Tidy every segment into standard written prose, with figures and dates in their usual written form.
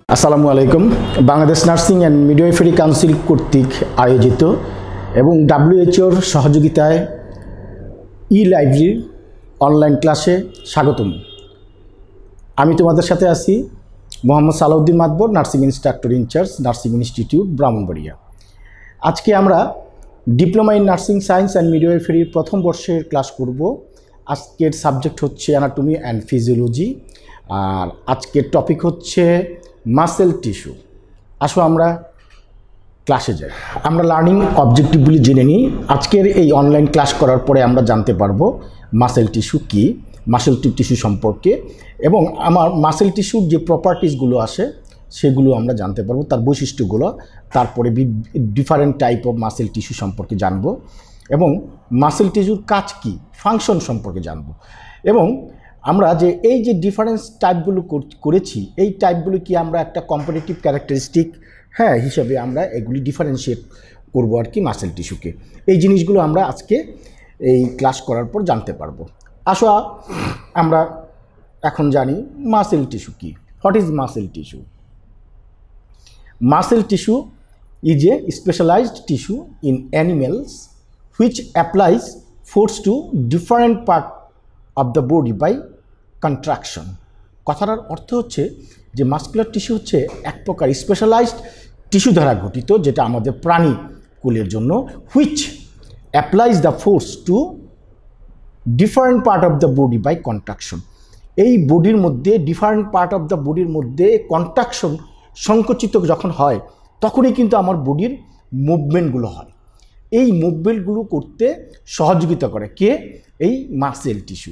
আসসালামু আলাইকুম। Bangladesh nursing and midwifery council কর্তৃক আয়োজিত এবং ডাব্লিউএইচওর সহযোগিতায় লাইব্রেরির অনলাইন ক্লাসে স্বাগতম। আমি তোমাদের সাথে আছি Mohammad Salauddin Matbar, nursing instructor in charge, nursing institute, Brahmanbaria. আজকে আমরা diploma in nursing science and মিডওয়াইফারির প্রথম বর্ষের ক্লাস করব। আজকের সাবজেক্ট হচ্ছে অ্যানাটমি অ্যান্ড ফিজিওলজি, আর আজকের টপিক হচ্ছে মাসেল টিস্যু। আসো আমরা ক্লাসে যাই। আমরা লার্নিং অবজেক্টিভগুলি জেনে নিই। আজকের এই অনলাইন ক্লাস করার পরে আমরা জানতে পারবো মাসেল টিস্যু কী, মাসেল টিস্যু সম্পর্কে, এবং আমার মাসেল টিস্যুর যে প্রপার্টিসগুলো আসে সেগুলো আমরা জানতে পারবো, তার বৈশিষ্ট্যগুলো। তারপরে different type of muscle tissue সম্পর্কে জানবো, এবং মাসেল টিস্যুর কাজ কী, ফাংশন সম্পর্কে জানবো। এবং আমরা যে এই যে ডিফারেন্স টাইপগুলো করেছি, এই টাইপগুলো কি আমরা একটা কম্পারেটিভ ক্যারেক্টারিস্টিক হিসেবে আমরা এগুলি ডিফারেন্সিয়েট করবো আর কি মাসেল টিস্যুকে। এই জিনিসগুলো আমরা আজকে এই ক্লাস করার পর জানতে পারবো। আসো আমরা এখন জানি মাসেল টিস্যু কি। What is muscle tissue? Muscle tissue is a specialized tissue in animals which applies force to different part of the body by contraction. কথাটার অর্থ হচ্ছে যে মাসকুলার টিস্যু হচ্ছে এক প্রকার স্পেশালাইজড টিস্যু দ্বারা গঠিত, যেটা আমাদের প্রাণীকুলের জন্য, which applies the force to different part of the body by contraction. এই বডির মধ্যে ডিফারেন্ট পার্ট অফ দ্য বডির মধ্যে কন্ট্রাকশন, সংকুচিত যখন হয় তখনই কিন্তু আমার বডির মুভমেন্টগুলো হয়। এই মুভমেন্টগুলো করতে সহযোগিতা করে কে? এই muscle tissue.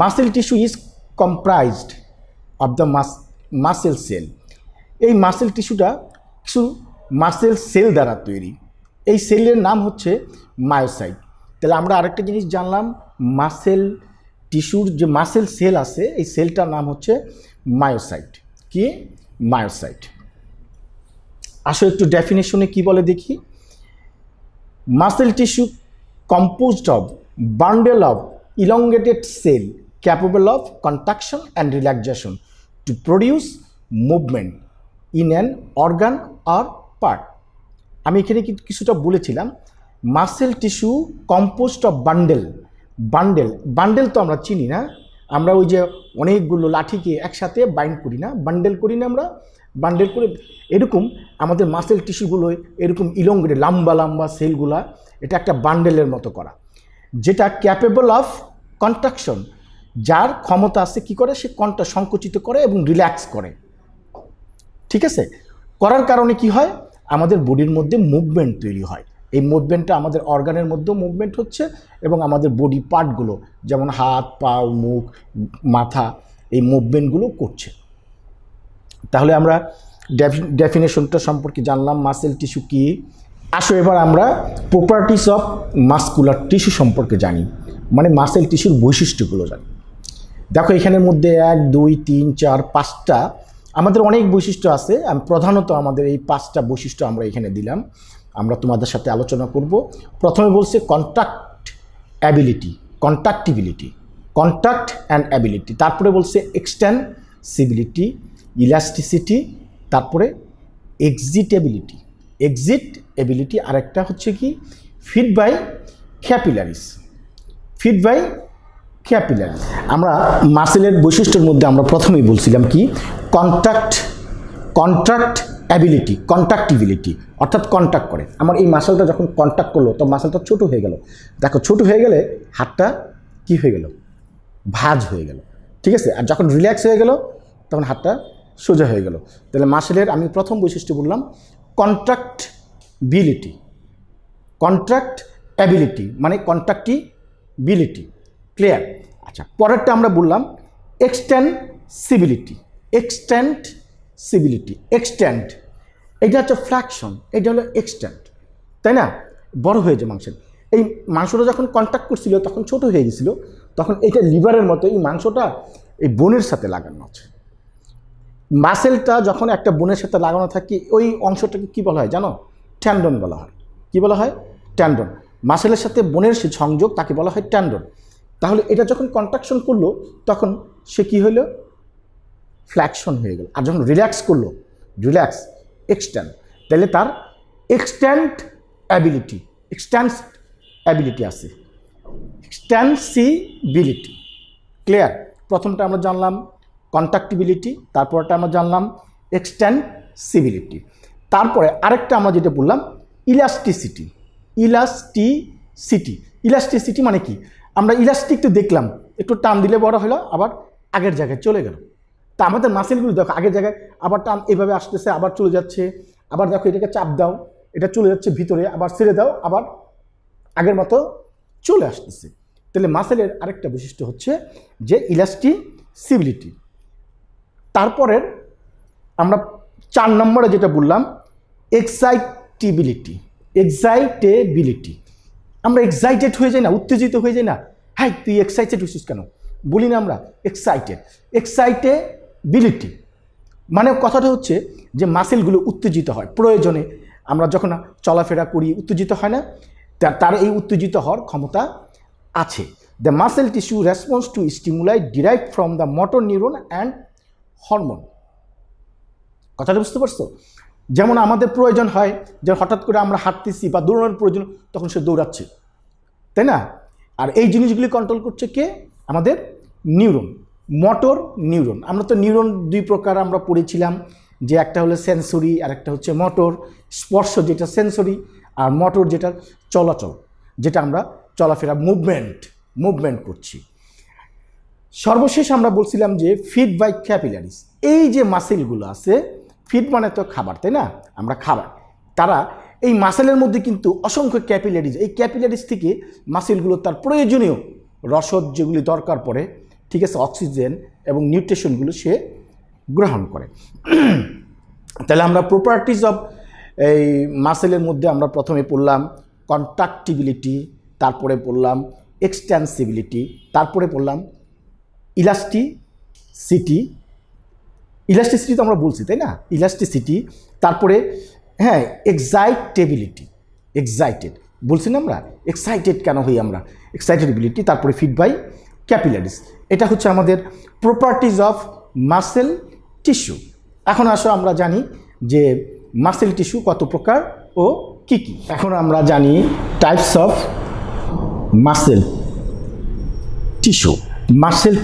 Muscle tissue is comprised of the muscle sell. এই মাসেল টিস্যুটা কিছু মাসেল সেল দ্বারা তৈরি। এই সেলের নাম হচ্ছে মায়োসাইট। তাহলে আমরা আরেকটা জিনিস জানলাম, মাসেল টিস্যুর যে মাসেল সেল আছে এই সেলটার নাম হচ্ছে মায়োসাইট। কি? মায়োসাইট। আসো একটু ডেফিনেশনে কি বলে দেখি। Muscle tissue composed of bundle of elongated cell capable of contraction and relaxation to produce movement in an organ or part. আমি এখানে কিছুটা বলেছিলাম, muscle tissue composed of bundle. Bundle তো আমরা চিনি না, আমরা ওই যে অনেকগুলো লাঠিকে একসাথে বাইন্ড করি না, বান্ডেল করি না আমরা, বান্ডেল করে এরকম আমাদের মাসেল টিস্যুগুলো এরকম ইলংগেটেড লম্বা লম্বা সেলগুলা, এটা একটা বান্ডেলের মতো করা, যেটা ক্যাপেবল অফ কন্ট্রাকশন, যার ক্ষমতা আছে কি করে, সে সংকুচিত করে এবং রিল্যাক্স করে। ঠিক আছে? করার কারণে কি হয়, আমাদের বডির মধ্যে মুভমেন্ট তৈরি হয়। এই মুভমেন্টটা আমাদের অর্গানের মধ্যেও মুভমেন্ট হচ্ছে, এবং আমাদের বডি পার্টগুলো যেমন হাত, পা, মুখ, মাথা, এই মুভমেন্টগুলো করছে। তাহলে আমরা ডেফিনেশনটা সম্পর্কে জানলাম, মাসেল টিস্যু কি। আসো এবার আমরা প্রপার্টিস অফ মাসকুলার টিস্যু সম্পর্কে জানি, মানে মাসেল টিস্যুর বৈশিষ্ট্যগুলো জানি। দেখো এখানের মধ্যে 1, 2, 3, 4, 5টা আমাদের অনেক বৈশিষ্ট্য আছে। প্রধানত আমাদের এই 5টা বৈশিষ্ট্য আমরা এখানে দিলাম, আমরা তোমাদের সাথে আলোচনা করব। প্রথমে বলছে কন্ট্রাক্টিবিলিটি, কন্ট্রাক্ট অ্যান্ড অ্যাবিলিটি। তারপরে বলছে এক্সটেনসিবিলিটি, ইলাস্টিসিটি, তারপরে এক্সিটেবিলিটি, আরেকটা হচ্ছে কি ফিড বাই ক্যাপিলারিস। আমরা মাসেলের বৈশিষ্ট্যের মধ্যে আমরা প্রথমেই বলছিলাম কি কন্ট্রাক্টিবিলিটি, অর্থাৎ কন্ট্যাক্ট করে। আমার এই মাসেলটা যখন কন্ট্যাক্ট করলো তো মাসেলটা ছোট হয়ে গেল। দেখো ছোট হয়ে গেলে হাতটা কি হয়ে গেল, ভাঁজ হয়ে গেল। ঠিক আছে? আর যখন রিল্যাক্স হয়ে গেল তখন হাতটা সোজা হয়ে গেল। তাহলে মাসেলের আমি প্রথম বৈশিষ্ট্য বললাম কন্ট্রাক্টিবিলিটি, মানে কন্ট্রাক্টিবিলিটি। ক্লিয়ার? আচ্ছা, পরেরটা আমরা বললাম এক্সটেন্ড, এটা হচ্ছে ফ্ল্যাকশন, এটা হলো এক্সটেন্ড, তাই না? বড় হয়ে যায় মাংসের। এই মাংসটা যখন কন্ট্যাক্ট করছিল তখন ছোট হয়ে গেছিল, তখন এটা লিভারের মতো এই মাংসটা এই বোনের সাথে লাগানো আছে। মাসেলটা যখন একটা বোনের সাথে লাগানো থাকে ওই অংশটাকে কি বলা হয় জানো? ট্যান্ডন বলা হয়। কি বলা হয়? ট্যান্ডন। মাসেলের সাথে বোনের সে সংযোগ, তাকে বলা হয় ট্যান্ডন। তাহলে এটা যখন কন্ট্রাকশন করলো তখন সে কি হলো, ফ্ল্যাকশন হয়ে গেল। আর যখন রিল্যাক্স করলো রিল্যাক্স, এক্সট্যান্ড, তাহলে তার এক্সট্যান্ড অ্যাবিলিটি আছে, এক্সটেন্সিবিলিটি। ক্লিয়ার? প্রথমটা আমরা জানলাম কন্ট্রাক্টিবিলিটি, তারপরটা আমরা জানলাম এক্সটেন্সিবিলিটি, তারপরে আরেকটা আমরা যেটা বললাম ইলাস্টিসিটি। ইলাস্টিসিটি মানে কি? আমরা ইলাস্টিক তো দেখলাম, একটু টান দিলে বড় হলো, আবার আগের জায়গায় চলে গেল। তা আমাদের মাসেলগুলো দেখো আগের জায়গায়, আবার টান এভাবে আসতেছে, আবার চলে যাচ্ছে, আবার দেখো এটাকে চাপ দাও, এটা চলে যাচ্ছে ভিতরে, আবার ছেড়ে দাও, আবার আগের মতো চলে আসতেছে। তাহলে মাসেলের আরেকটা বৈশিষ্ট্য হচ্ছে যে ইলাস্টিসিবিলিটি। তারপরের আমরা 4 নম্বরে যেটা বললাম এক্সাইটেবিলিটি। আমরা এক্সাইটেড হয়ে যাই না, উত্তেজিত হয়ে যাই না, হ্যাঁ তুই এক্সাইটেড হয়েছিস কেন বলি না আমরা, এক্সাইটেবিলিটি মানে কথাটা হচ্ছে যে মাসেলগুলো উত্তেজিত হয় প্রয়োজনে। আমরা যখন চলাফেরা করি উত্তেজিত হয় না, তার এই উত্তেজিত হওয়ার ক্ষমতা আছে। The muscle tissue response to stimuli derived from the motor neuron and hormone. কথাটা বুঝতে পারছো? যেমন আমাদের প্রয়োজন হয় যে হঠাৎ করে আমরা হাঁটতেছি বা দৌড়ানোর প্রয়োজন, তখন সে দৌড়াচ্ছে, তাই না? আর এই জিনিসগুলি কন্ট্রোল করছে কে? আমাদের নিউরন, মোটর নিউরন। আমরা তো নিউরন 2 প্রকার আমরা পড়েছিলাম, যে একটা হলো সেন্সরি আর একটা হচ্ছে মোটর। স্পর্শ যেটা সেন্সরি, আর মোটর যেটা চলাচল, যেটা আমরা চলাফেরা মুভমেন্ট করছি। সর্বশেষ আমরা বলছিলাম যে ফিড বাই ক্যাপিলারিস। এই যে মাসেলগুলো আছে, ফিড মানে তো খাবার, তাই না? আমরা খাবার, তারা এই মাসেলের মধ্যে কিন্তু অসংখ্য ক্যাপিলারিজ, এই ক্যাপিলারিজ থেকে মাসেলগুলো তার প্রয়োজনীয় রসদ যেগুলি দরকার পড়ে, ঠিক আছে, অক্সিজেন এবং নিউট্রিশনগুলো সে গ্রহণ করে। তাহলে আমরা প্রপার্টিজ অফ এই মাসেলের মধ্যে আমরা প্রথমে পড়লাম কন্ট্রাক্টিবিলিটি, তারপরে পড়লাম এক্সটেন্সিবিলিটি, তারপরে পড়লাম ইলাস্টিসিটি তো আমরা বলছি, তাই না? ইলাস্টিসিটি, তারপরে হ্যাঁ এক্সাইটেড বলছি না আমরা, এক্সাইটেড কেন হই আমরা, এক্সাইটেবিলিটি, তারপরে ফিড বাই ক্যাপিলারিস। এটা হচ্ছে আমাদের প্রপার্টিজ অফ মাসেল টিস্যু। এখন আসো আমরা জানি যে মাসেল টিস্যু কত প্রকার ও কি কি। এখন আমরা জানি টাইপস অফ মাসেল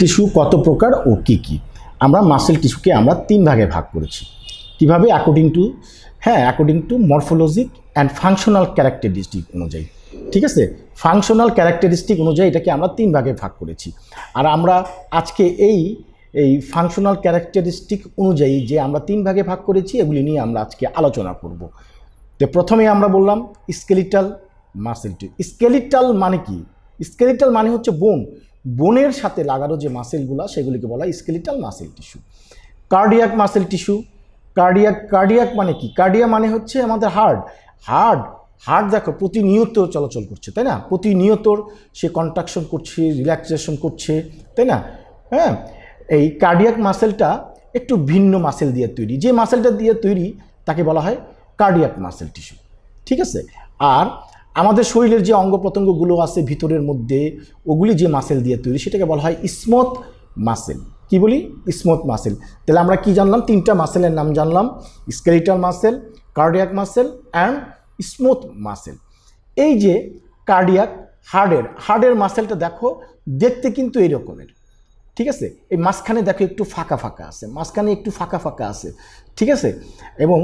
টিস্যু কত প্রকার ও কি কি। আমরা মাসেল টিস্যুকে আমরা 3 ভাগে ভাগ করেছি। কিভাবে? According to morphologic and functional characteristic অনুযায়ী, ঠিক আছে? ফাংশনাল ক্যারেক্টারিস্টিক অনুযায়ী এটাকে আমরা 3 ভাগে ভাগ করেছি। আর আমরা আজকে এই ফাংশনাল ক্যারেক্টারিস্টিক অনুযায়ী যে আমরা 3 ভাগে ভাগ করেছি, এগুলি নিয়ে আমরা আজকে আলোচনা করব। তো প্রথমে আমরা বললাম স্কেলিটাল মাসেল টিস্যু। স্কেলিটাল মানে কি? স্কেলিটাল মানে হচ্ছে বোনের সাথে লাগানো যে মাসেলগুলো, সেগুলিকে বলা হয় skeletal muscle tissue. Cardiac muscle tissue. Cardiac মানে কি? কার্ডিয়া মানে হচ্ছে আমাদের হার্ট দেখো প্রতিনিয়ত চলাচল করছে, তাই না? প্রতিনিয়ত সে কন্ট্রাকশন করছে, রিল্যাক্সেশন করছে, তাই না? হ্যাঁ, এই কার্ডিয়াক মাসেলটা একটু ভিন্ন মাসেল দিয়ে তৈরি। যে মাসেলটা দিয়ে তৈরি তাকে বলা হয় কার্ডিয়াক মাসেল টিস্যু, ঠিক আছে? আর আমাদের শরীরের যে অঙ্গ প্রত্যঙ্গগুলো আছে ভিতরের মধ্যে, ওগুলি যে মাসেল দিয়ে তৈরি, সেটাকে বলা হয় স্মুথ মাসেল। কি বলি? Smooth muscle. তাহলে আমরা কি জানলাম? 3টা মাসেলের নাম জানলাম, skeletal muscle, cardiac muscle and smooth muscle. এই যে কার্ডিয়াক হার্টের মাসেলটা দেখো দেখতে কিন্তু এই রকমের, ঠিক আছে? এই মাঝখানে দেখো একটু ফাঁকা ফাঁকা আছে, ঠিক আছে? এবং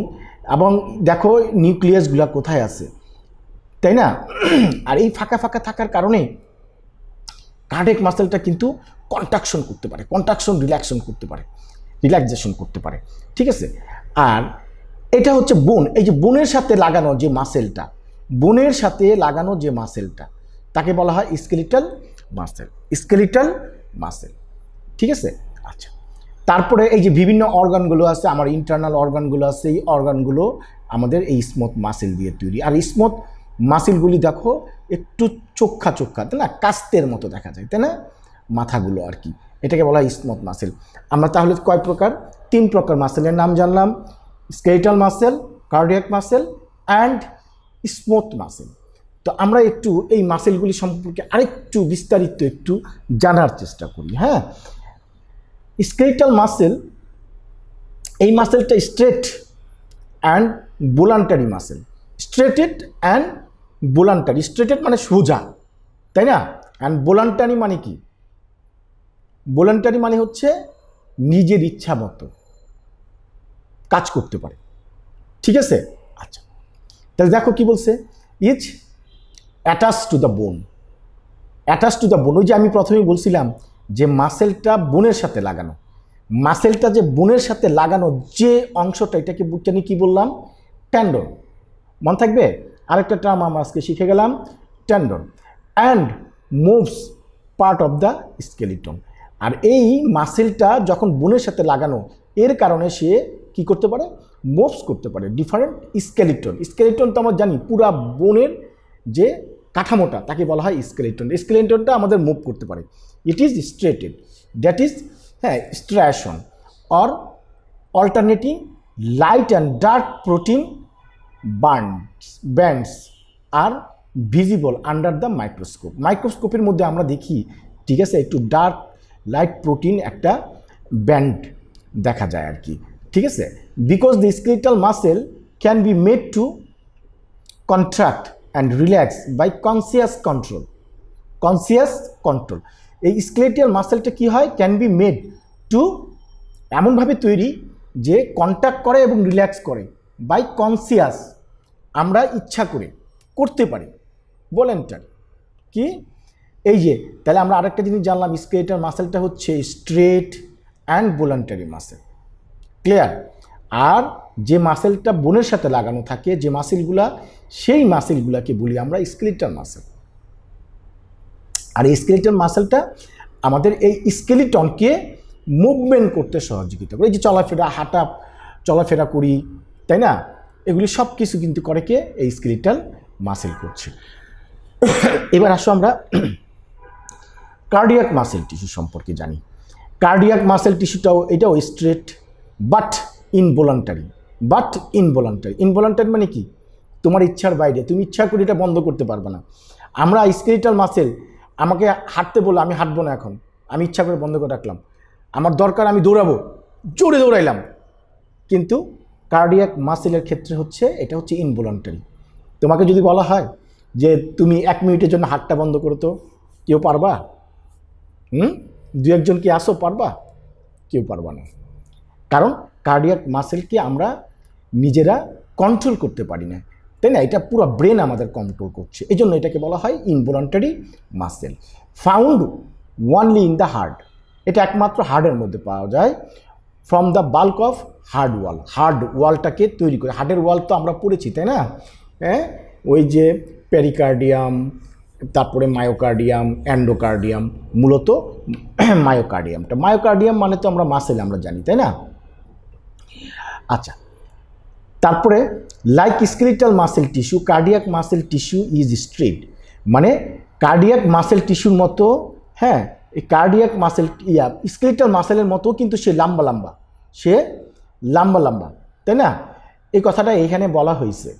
দেখো নিউক্লিয়াসগুলো কোথায় আছে, তাই না? আর এই ফাঁকা থাকার কারণে কার্ডিয়াক মাসেলটা কিন্তু কন্ট্রাকশন করতে পারে, রিল্যাক্সেশন করতে পারে, ঠিক আছে? আর এটা হচ্ছে বোন। এই যে বোনের সাথে লাগানো যে মাসেলটা, তাকে বলা হয় স্কেলিটাল মাসেল, ঠিক আছে? আচ্ছা, তারপরে এই যে বিভিন্ন অর্গানগুলো আছে, আমার ইন্টারনাল অর্গানগুলো আছে, এই অর্গানগুলো আমাদের এই স্মুথ মাসেল দিয়ে তৈরি। আর স্মুথ মাসেলগুলি দেখো একটু চোখা, তাই না? কাস্তের মতো দেখা যায়, তাই না? মাথাগুলো আর কি, এটাকে বলা হয় স্মুথ মাসেল। আমরা তাহলে কয় প্রকার? 3 প্রকার মাসেলের নাম জানলাম, skeletal muscle, cardiac muscle and smooth muscle. তো আমরা একটু এই মাসেলগুলি সম্পর্কে আরেকটু বিস্তারিত একটু জানার চেষ্টা করি। হ্যাঁ, স্কেলিটাল মাসেল, এই মাসেলটা স্ট্রেট অ্যান্ড বোলান্টারি মাসেল। স্ট্রেটেড অ্যান্ড বোলান্টারি, স্ট্রেটেড মানে সোজা, তাই না? অ্যান্ড বোলান্টারি মানে কি? বোলান্টারি মানে হচ্ছে নিজের ইচ্ছা মতো কাজ করতে পারে, ঠিক আছে? আচ্ছা, তাহলে দেখো কি বলছে, is attach to the bone. Attach to the bone, ওই যে আমি প্রথমেই বলছিলাম যে মাসেলটা বোনের সাথে লাগানো, মাসেলটা যে বোনের সাথে লাগানো যে অংশটা, এটাকে জানি কি বললাম? টেন্ডন। মনে থাকবে? আরেকটা টার্ম আমরা আজকে শিখে গেলাম, tendon. And moves part of the skeleton. আর এই মাসেলটা যখন বোনের সাথে লাগানো, এর কারণে সে কি করতে পারে? মুভস করতে পারে ডিফারেন্ট স্কেলিটন। স্কেলিটন তো আমরা জানি পুরা বোনের যে কাঠামোটা, তাকে বলা হয় স্কেলিটন। স্কেলিটনটা আমাদের মুভ করতে পারে। It is striated, that is striation or alternating light and dark protein bands are visible under the microscope. মাইক্রোস্কোপের মধ্যে আমরা দেখি, ঠিক আছে, একটু ডার্ক লাইট প্রোটিন একটা ব্যান্ড দেখা যায় আর কি, ঠিক আছে? Because the skeletal muscle can be made to contract and relax by conscious control. Conscious control, এই স্কেলিটাল মাসেলটা কি হয়? ক্যান বি মেড টু, এমনভাবে তৈরি যে কন্ট্যাক্ট করে এবং রিল্যাক্স করে, বাই কনসিয়াস, আমরা ইচ্ছা করে করতে পারি, ভলান্টারি। কি এই যে, তাহলে আমরা আরেকটা জিনিস জানলাম, স্কেলিটাল মাসেলটা হচ্ছে striate and voluntary muscle, clear? আর যে মাসেলটা বোনের সাথে লাগানো থাকে, যে মাসেলগুলা, সেই মাসেলগুলাকে বলি আমরা স্কেলিটাল মাসেল। আর এই স্কেলিটাল মাসেলটা আমাদের এই স্কেলিটনকে মুভমেন্ট করতে সহযোগিতা করে। এই যে চলাফেরা, হাঁটা চলাফেরা করি, তাই না? এগুলি সব কিছু কিন্তু করে কে? এই স্কেলিটাল মাসেল করছে। এবার আসো আমরা কার্ডিয়াক মাসেল টিস্যু সম্পর্কে জানি। কার্ডিয়াক মাসেল টিস্যুটাও এটাও straight but involuntary. But involuntary, involuntary মানে কি? তোমার ইচ্ছার বাইরে, তুমি ইচ্ছা করে এটা বন্ধ করতে পারবে না। আমরা স্কেলিটাল মাসেল, আমাকে হাঁটতে বলে আমি হাঁটবো না, এখন আমি ইচ্ছা করে বন্ধ করে রাখলাম। আমার দরকার আমি দৌড়াবো, জোরে দৌড়াইলাম। কিন্তু কার্ডিয়াক মাসেলের ক্ষেত্রে হচ্ছে এটা হচ্ছে ইনভলান্টারি। তোমাকে যদি বলা হয় যে তুমি 1 মিনিটের জন্য হাতটা বন্ধ করো, তো কেউ পারবা? দু একজন কি আসো পারবা? কেউ পারবা না, কারণ কার্ডিয়াক মাসেলকে আমরা নিজেরা কন্ট্রোল করতে পারি না, তাই না? এটা পুরো ব্রেন আমাদের কন্ট্রোল করছে, এই জন্য এটাকে বলা হয় involuntary muscle. Found only in the heart, এটা একমাত্র হার্টের মধ্যে পাওয়া যায়। From the bulk of heart wall, heart ওয়ালটাকে তৈরি করে। হার্টের ওয়াল তো আমরা পড়েছি, তাই না? হ্যাঁ, ওই যে পেরিকার্ডিয়াম, তারপরে মায়োকার্ডিয়াম, অ্যান্ডোকার্ডিয়াম, মূলত মায়োকার্ডিয়ামটা, মায়োকার্ডিয়াম মানে তো আমরা মাসেল আমরা জানি, তাই না? আচ্ছা, তারপরে like skeletal muscle tissue, cardiac muscle tissue is straight, মানে কার্ডিয়াক মাসেল টিস্যুর মতো, হ্যাঁ, এই কার্ডিয়াক মাসেল স্কেলিটাল মাসেলের মতো কিন্তু সে লম্বা লম্বা, সে লম্বা লম্বা, তাই না? এই কথাটা এখানে বলা হয়েছে,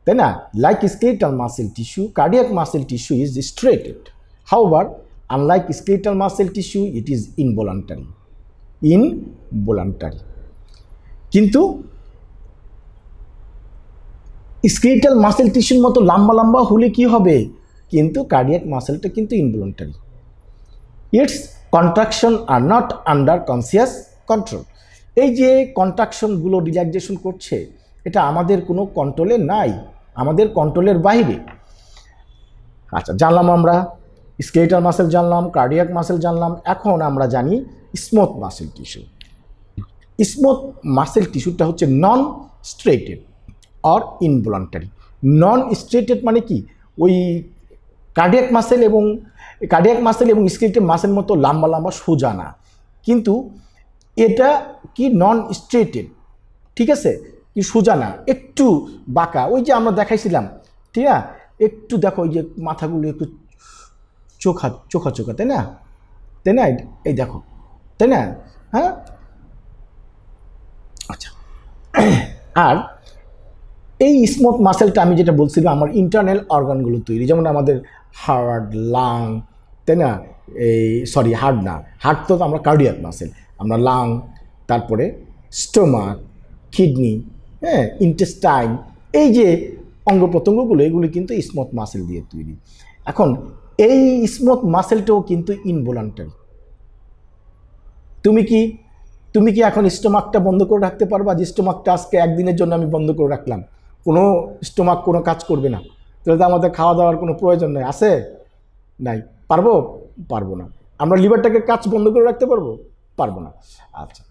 তাই না? Like skeletal muscle tissue, cardiac muscle tissue is striated, however unlike skeletal muscle tissue it is involuntary. Involuntary, কিন্তু স্কেলিটাল মাসেল টিস্যুর মতো লম্বা লম্বা হলে কি হবে? কিন্তু কার্ডিয়াক মাসেলটা কিন্তু involuntary. It's contraction are not under conscious control. এই যে কন্ট্রাকশনগুলো রিল্যাক্সেশন করছে, এটা আমাদের কোনো কন্ট্রোলে নাই, আমাদের কন্ট্রোলের বাইরে। আচ্ছা, জানলাম আমরা স্কেলিটাল মাসেল, জানলাম কার্ডিয়াক মাসেল, জানলাম। এখন আমরা জানি smooth muscle tissue. Smooth muscle টিস্যুটা হচ্ছে নন স্ট্রেটেড অর ইনভলান্টারি। নন স্ট্রেটেড মানে কি? ওই কার্ডিয়াক মাসেল এবং স্কেলিটাল মাসেল মতো লম্বা লম্বা সোজা না, কিন্তু এটা কি নন স্ট্রেটেড, ঠিক আছে? কি সোজা না, একটু বাঁকা। ওই যে আমরা দেখাইছিলাম, ঠিক না? একটু দেখো ওই যে মাথাগুলো একটু চোখা চোখা চোখা, তাই না? তাই না? এই দেখো, তাই না? হ্যাঁ, আচ্ছা। আর এই স্মুথ মাসেলটা আমি যেটা বলছিলাম, আমার ইন্টারনাল অর্গানগুলো তৈরি, যেমন আমাদের হার্ট, লাং, তাই না? এই সরি, হার্ট না, হার্ট তো আমরা কার্ডিয়াক মাসেল, আমরা লাং, তারপরে স্টোমাক, কিডনি, হ্যাঁ, ইন্টেস্টাইন, এই যে অঙ্গ প্রত্যঙ্গগুলো এগুলো কিন্তু স্মুথ মাসেল দিয়ে তৈরি। এখন এই স্মুথ মাসেলটাও কিন্তু ইনভলান্টারি। তুমি কি এখন স্টোমাকটা বন্ধ করে রাখতে পারবা যে স্টোমাকটা আজকে একদিনের জন্য আমি বন্ধ করে রাখলাম, কোনো স্টোমাক কোনো কাজ করবে না, তাহলে তো আমাদের খাওয়া দাওয়ার কোনো প্রয়োজন নেই, আছে নাই? পারবো না। আমরা লিভারটাকে কাজ বন্ধ করে রাখতে পারবো না। আচ্ছা,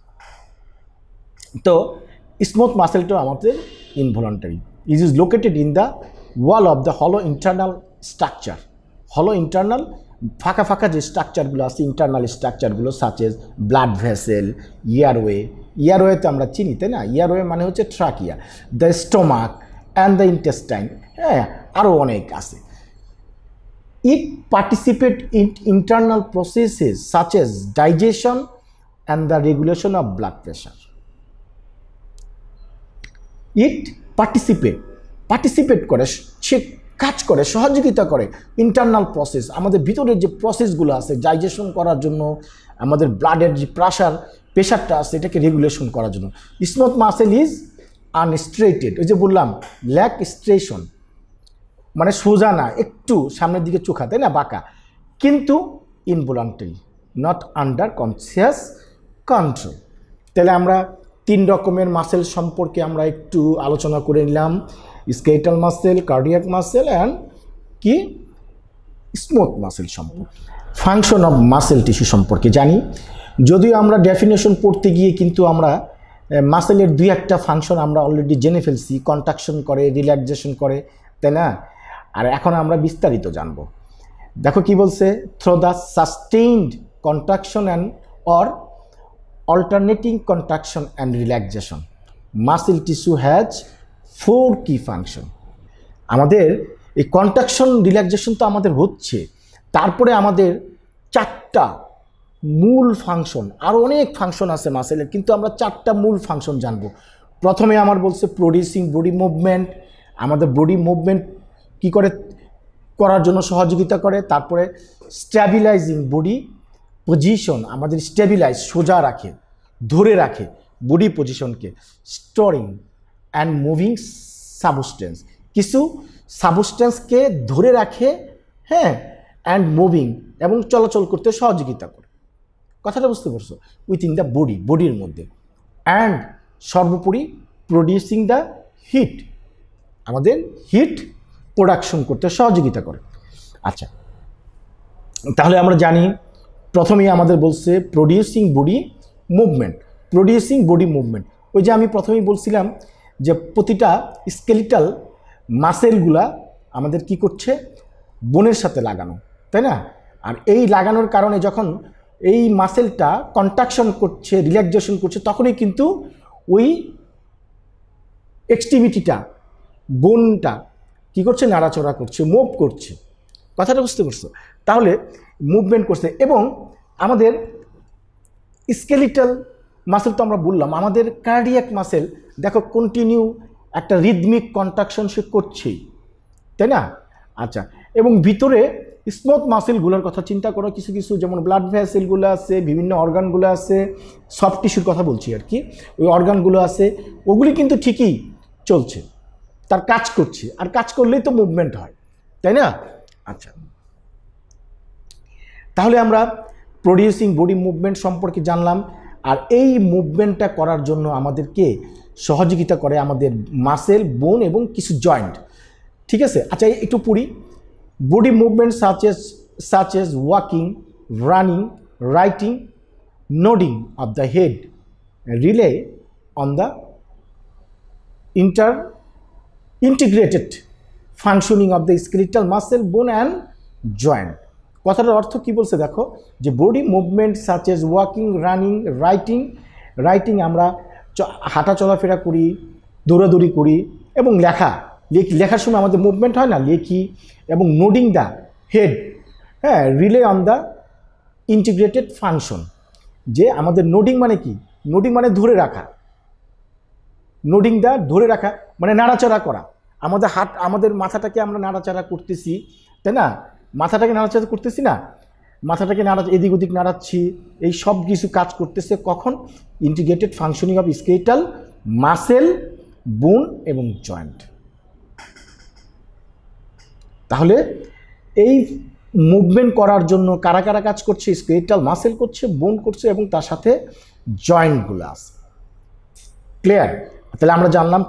তো স্মুথ মাসেলটা আমাদের involuntary. It is located in the wall of the হলো ইন্টারনাল স্ট্রাকচার। হলো ইন্টারনাল ফাঁকা যে স্ট্রাকচারগুলো আছে, ইন্টারনাল স্ট্রাকচারগুলো সাচেস ব্লাড ভেসেল, ইয়ারওয়েতে আমরা চিনি, তাই না? ইয়ারওয়ে মানে হচ্ছে trachea, the stomach and the intestine, হ্যাঁ, আরও অনেক আছে। It participate in internal processes such as digestion and the regulation of blood pressure. It participate করে, সে কাজ করে, সহযোগিতা করে ইন্টারনাল প্রসেস, আমাদের ভিতরের যে প্রসেসগুলো আছে ডাইজেশন করার জন্য, আমাদের ব্লাডের যে প্রেশারটা আছে এটাকে রেগুলেশন করার জন্য। স্মুথ মাসেল ইজ আনস্ট্রেটেড, ওই যে বললাম ল্যাক স্ট্রেশন, মানে সোজা না, একটু সামনের দিকে চোখা, তাই না, বাঁকা, কিন্তু involuntary, not under conscious control. তাহলে আমরা 3 রকমের মাসেল সম্পর্কে আমরা একটু আলোচনা করে নিলাম, skeletal muscle, cardiac muscle and কি স্মুথ মাসেল সম্পর্কে। ফাংশন অফ মাসেল টিস্যু সম্পর্কে জানি, যদিও আমরা ডেফিনেশন পড়তে গিয়ে কিন্তু আমরা মাসেলের 2-1টা ফাংশন আমরা অলরেডি জেনে ফেলছি, কন্ট্রাকশন করে, রিল্যাক্সেশন করে, তাই না? আর এখন আমরা বিস্তারিত জানব। দেখো কি বলছে, through the sustained contraction and or alternating contraction and relaxation muscle tissue has 4 কি ফাংশন। আমাদের এই কন্ট্রাকশন রিল্যাক্সেশন তো আমাদের হচ্ছে, তারপরে আমাদের 4টা মূল ফাংশন, আরও অনেক ফাংশন আছে মাসেলের, কিন্তু আমরা 4টা মূল ফাংশন জানব। প্রথমে আমার বলছে প্রডিউসিং বডি মুভমেন্ট, আমাদের বডি মুভমেন্ট কি করে করার জন্য সহযোগিতা করে। তারপরে স্ট্যাবিলাইজিং বডি পজিশন, আমাদের স্টেবিলাইজ, সোজা রাখে, ধরে রাখে বডি পজিশনকে। স্টোরিং অ্যান্ড মুভিং সাবস্টেন্স, কিছু সাবস্টেন্সকে ধরে রাখে, হ্যাঁ, অ্যান্ড মুভিং, এবং চলাচল করতে সহযোগিতা করে। কথাটা বুঝতে পারছো? উইথিন দ্য বডির মধ্যে। অ্যান্ড সর্বোপরি প্রডিউসিং দ্য হিট, আমাদের হিট প্রোডাকশন করতে সহযোগিতা করে। আচ্ছা, তাহলে আমরা জানি প্রথমেই আমাদের বলছে প্রডিউসিং বডি মুভমেন্ট। ওই যে আমি প্রথমেই বলছিলাম যে প্রতিটা স্কেলিটাল মাসেলগুলা আমাদের কি করছে, বোনের সাথে লাগানো, তাই না? আর এই লাগানোর কারণে যখন এই মাসেলটা কন্ট্রাকশন করছে, রিল্যাক্সেশন করছে, তখনই কিন্তু ওই এক্সট্রিমিটিটা, বোনটা কি করছে, নাড়াচড়া করছে, মুভ করছে। কথাটা বুঝতে পারছো? তাহলে মুভমেন্ট করছে। এবং আমাদের স্কেলিটাল মাসেল তো আমরা বললাম, আমাদের কার্ডিয়াক মাসেল দেখো কন্টিনিউ একটা রিদমিক কন্ট্রাকশন সে করছেই, তাই না? আচ্ছা, এবং ভিতরে স্মুথ মাসেলগুলোর কথা চিন্তা করো, কিছু যেমন ব্লাড ভেসেলগুলো আছে, বিভিন্ন অর্গানগুলো আছে, সফট টিস্যুর কথা বলছি আর কি, ওই অর্গানগুলো আছে, ওগুলি কিন্তু ঠিকই চলছে, তার কাজ করছে, আর কাজ করলেই তো মুভমেন্ট হয়, তাই না? আচ্ছা, তাহলে আমরা প্রডিউসিং বডি মুভমেন্ট সম্পর্কে জানলাম। আর এই মুভমেন্টটা করার জন্য আমাদেরকে সহযোগিতা করে আমাদের মাসেল, বোন এবং কিছু জয়েন্ট, ঠিক আছে? আচ্ছা, একটু পড়ি। Body movement such as walking, running, writing, nodding of the head rely on the integrated functioning of the skeletal muscle, bone and joint. কথাটার অর্থ কি বলছে দেখো, যে body movement such as walking, running, writing আমরা হাঁটা চলাফেরা করি, দৌড়াদৌড়ি করি, এবং লেখার সময় আমাদের মুভমেন্ট হয় না, লেখি, এবং নোডিং দ্য হেড, হ্যাঁ, rely on the integrated function. যে আমাদের নোডিং মানে কি, নোডিং মানে ধরে রাখা, ধরে রাখা মানে নাড়াচাড়া করা। আমাদের মাথাটাকে আমরা নাড়াচাড়া করতেছি, তাই না? মাথাটাকে নাড়াচাড়া করতেছি না, মাথাটাকে এদিক ওদিক নাড়াচ্ছি, এই সব কিছু কাজ করতেছে কখন, integrated functioning of skeletal muscle বোন এবং জয়েন্ট। তাহলে এই মুভমেন্ট করার জন্য কারা কারা কাজ করছে? স্কেলেটাল মাসেল করছে, বোন করছে এবং তার সাথে জয়েন্টগুলো আছে। ক্লিয়ার? তাহলে আমরা জানলাম